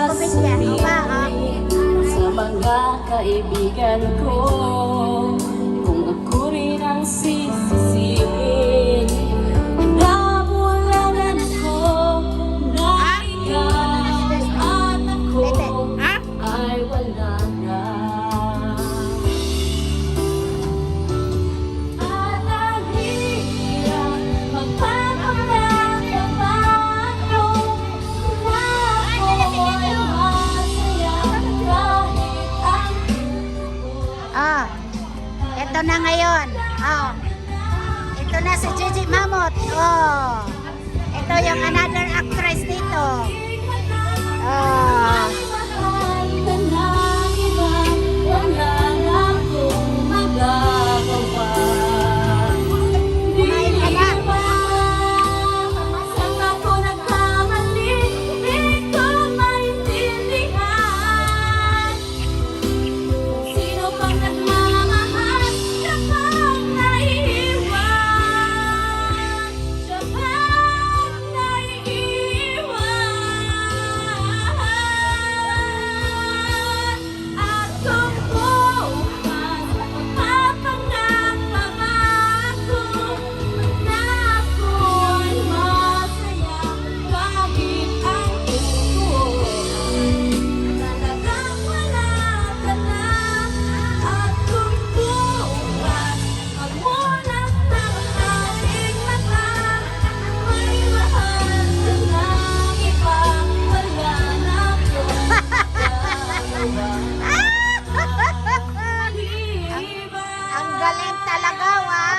sasabihin sa mga kaibigan ko kung ako rin ang sisisihin. Nabulangan ko na ikaw at ako ay wala na. At ang hirap magpapalang paano na ako'y masaya kahit ang Ito na ngayon. Ito na si Gigi Mamot. Ito yung another actress dito. mahal ka na iba, wala na akong magagawa. Di ba saan ako nagkamali? Di ko maintindihan. Sino pang nagmamahal, siya pang naiiwan. Siya pang naiiwan. At kung bukas mapapanap pa ako na ako'y masaya kahit ang buwan talagang wala ka na. At kung bukas magmulat ng ating mata, may mahal ka ng ibang wala na akong magagawa. Di ba? Ang galing talaga, wow!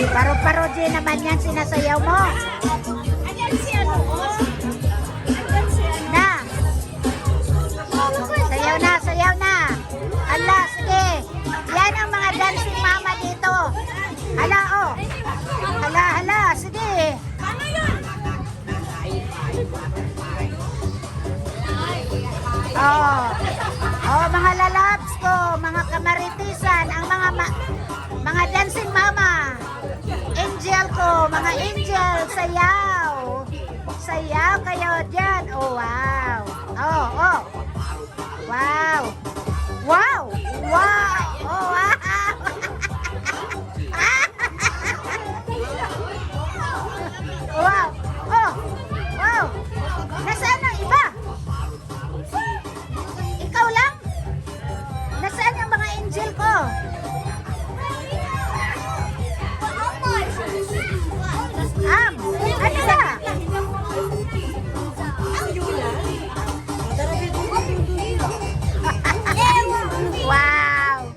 Paro-parody naman yan sinasayaw mo. Ayan si ano, oh. Ayan si ano. Na. Sayaw na, sayaw na. Ala, sige. Yan ang mga dancing mama dito. Hala, oh. Hala, hala, sige. Ano yun? Oh. Oh, mga lalabs ko, mga kamaritisan, ang mga dancing mama. Angel ko, mga angel, sayaw. Sayaw kayo dyan. Oh, wow. Oh, oh. Wow. Wow. Wow. Oh, wow. Wow. Oh. Wow. Nasaan ang iba? Ikaw lang? Nasaan yung mga angel ko? Ano na? Wow!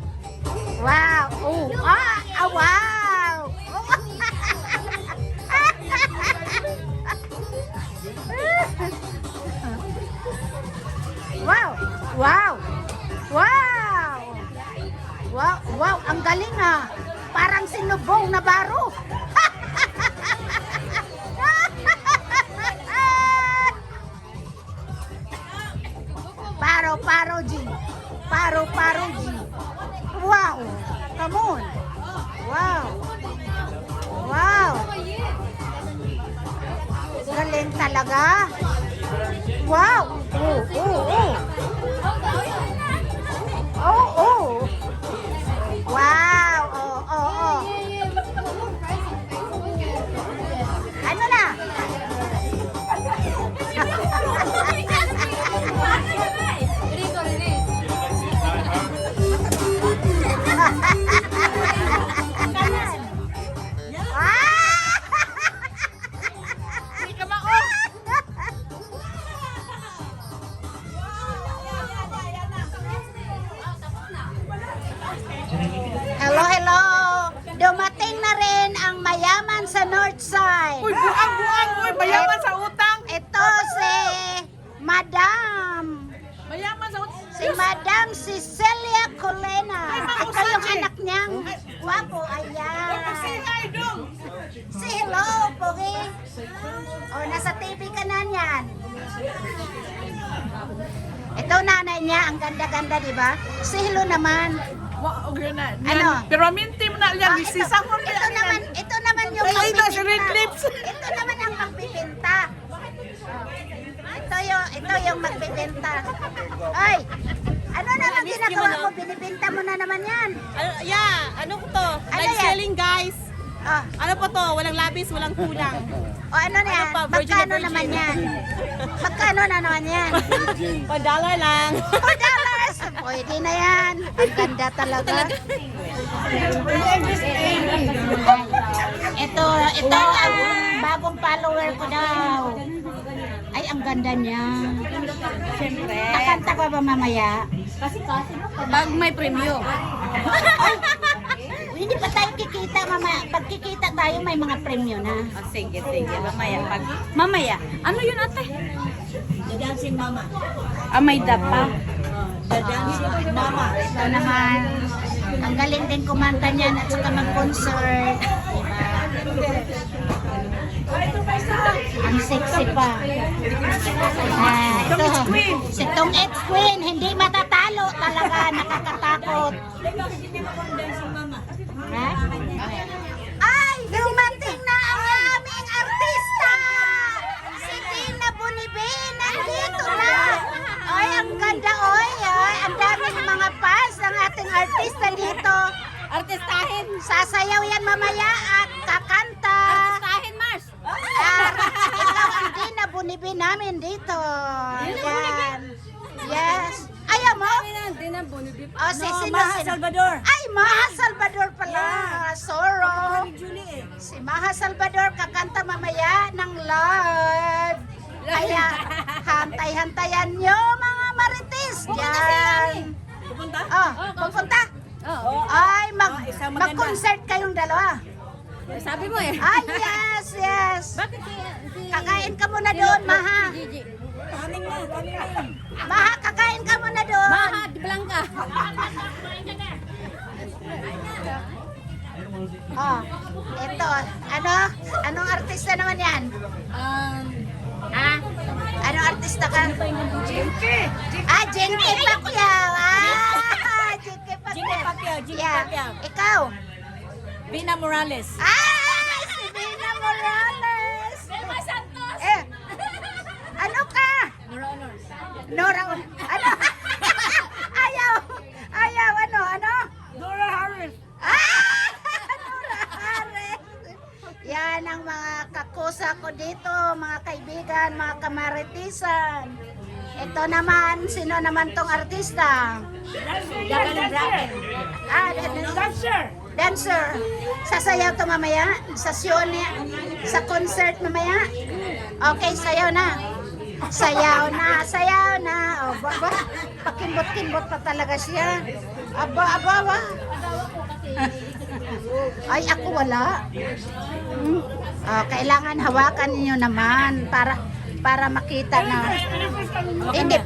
Wow! Oh! Wow! Wow! Wow! Wow! Wow! Wow! Ang galing ah! Parang sinubong na baro! Paro G. Paro G. Wow. Come on. Wow. Wow. Galing talaga. Wow. Oh, oh, oh. Oh, oh. Wow. Oh, oh, oh. Ano na? Hello, hello. Dumating na rin ang mayaman sa North Side. Uy, buang-buang, uy, mayaman sa utang. Ito si Madam. Mayaman sa utang. Si Madam Cecilia Colena. Ay, Ma'am Ito yung Usaji. anak niyang guwapo. Ayan. Ay, dong. Si hello, Pogi. O, nasa TV ka na niyan. Ito nanay niya, ang ganda-ganda, di ba? Si hello naman. Wow, okay na. Ano? Pero mintim na yan, isisang mo ito naman yung Ay, ito, si Red magbibinta. Lips. Ito naman ang magbibinta. Ito yung magbibinta. Ay, ano naman ginagawa mo? Binibinta mo na naman yan. Ano po to? Ano Live yan? selling guys. Oh, Ano po to? Walang labis, walang kulang. o ano na yan? pa? Virgin Magkano na virgin. naman yan? Magkano na naman yan? $1 lang. $4. Pwede na yan. Ang ganda talaga. Ito ang bagong follower ko daw. Ay, ang ganda niya. Siyempre. Kakanta ka ba mamaya? Pag may premyo. Hindi pa tayo kikita mamaya. Pag kikita tayo, may mga premyo na. Oh, sige. Mamaya. Ano yun ate? The Dancing Mama. May dapa. The Dancing Mama. Ito naman, ang galing din kumanta niyan at saka mag-concert. Diba? Ang sexy pa. Ito, si Tong X Queen, hindi matatalo talaga, nakakatakot. Ha? Ay, dumating na ang aming artista! Si Tina Buniben, nandito na! Ay, ang ganda, oy! Ay, ang daming mga fans ng ating artista dito. Artistahin. Sasayaw yan mamaya at kakanta. Artistahin, Mars. Ikaw ang Tina Buniben namin dito. Yan. Yes. Ayaw mo? Hindi na bonibip. Oh, si sino? Maha Sino? Salvador. Ay, Maha Salvador pala. Soro. Julie. Si Maha Salvador kakanta mamaya ng live. Kaya hantay-hantayan nyo mga marites. Yan. Pupunta? Oh, pupunta. Oo. Ay, isang maganda. mag-concert kayong dalawa. Sabi mo eh. Ay, yes, yes. Bakit Kakain ka muna doon, Maha. Gigi? Maha, kakain ka muna doon. Maha, Blanca. Oh, ito. Ano? Anong artista naman yan? Ha? Anong artista ka? Jinky! Ah, Jinky Pacquiao. Ah, Jinky Pacquiao. Jinky Yeah. Pacquiao. Ikaw? Bina Morales. Ah, si Bina Morales. Vilma Santos. Ano ka? Nora Honor. Nora, ano? Ayaw. Ayaw, ano? Dora Harris! Ah! Nora Harris. Yan ang mga kakusa ko dito, mga kaibigan, mga kamaritisan. Ito naman, sino naman tong artista? Ah, Dancer! dancer. Sasayaw to mamaya? Sa show niya? Sa concert mamaya? Okay, sayaw na. Sayaw na. O, baba. Pakimbot-kimbot pa talaga siya. Aba. Ay, ako wala. Kailangan hawakan niyo naman para makita na hindi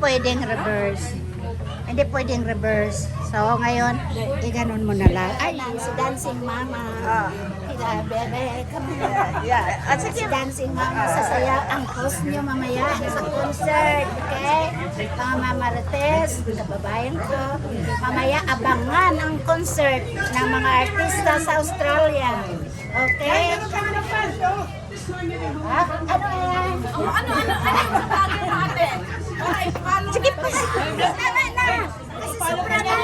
pwedeng reverse. So, ngayon, iganon mo na lang. Ay, si Dancing Mama. Bebe, come on. Yeah. At Si Dancing Mama, sasayaw ang host nyo mamaya sa concert, okay? Mga mamarites, kababayan ko. Mamaya, abangan ang concert ng mga artista sa Australia. Okay? Ha? Ano yan? Sige pa, sige. Na. Kasi sobra na.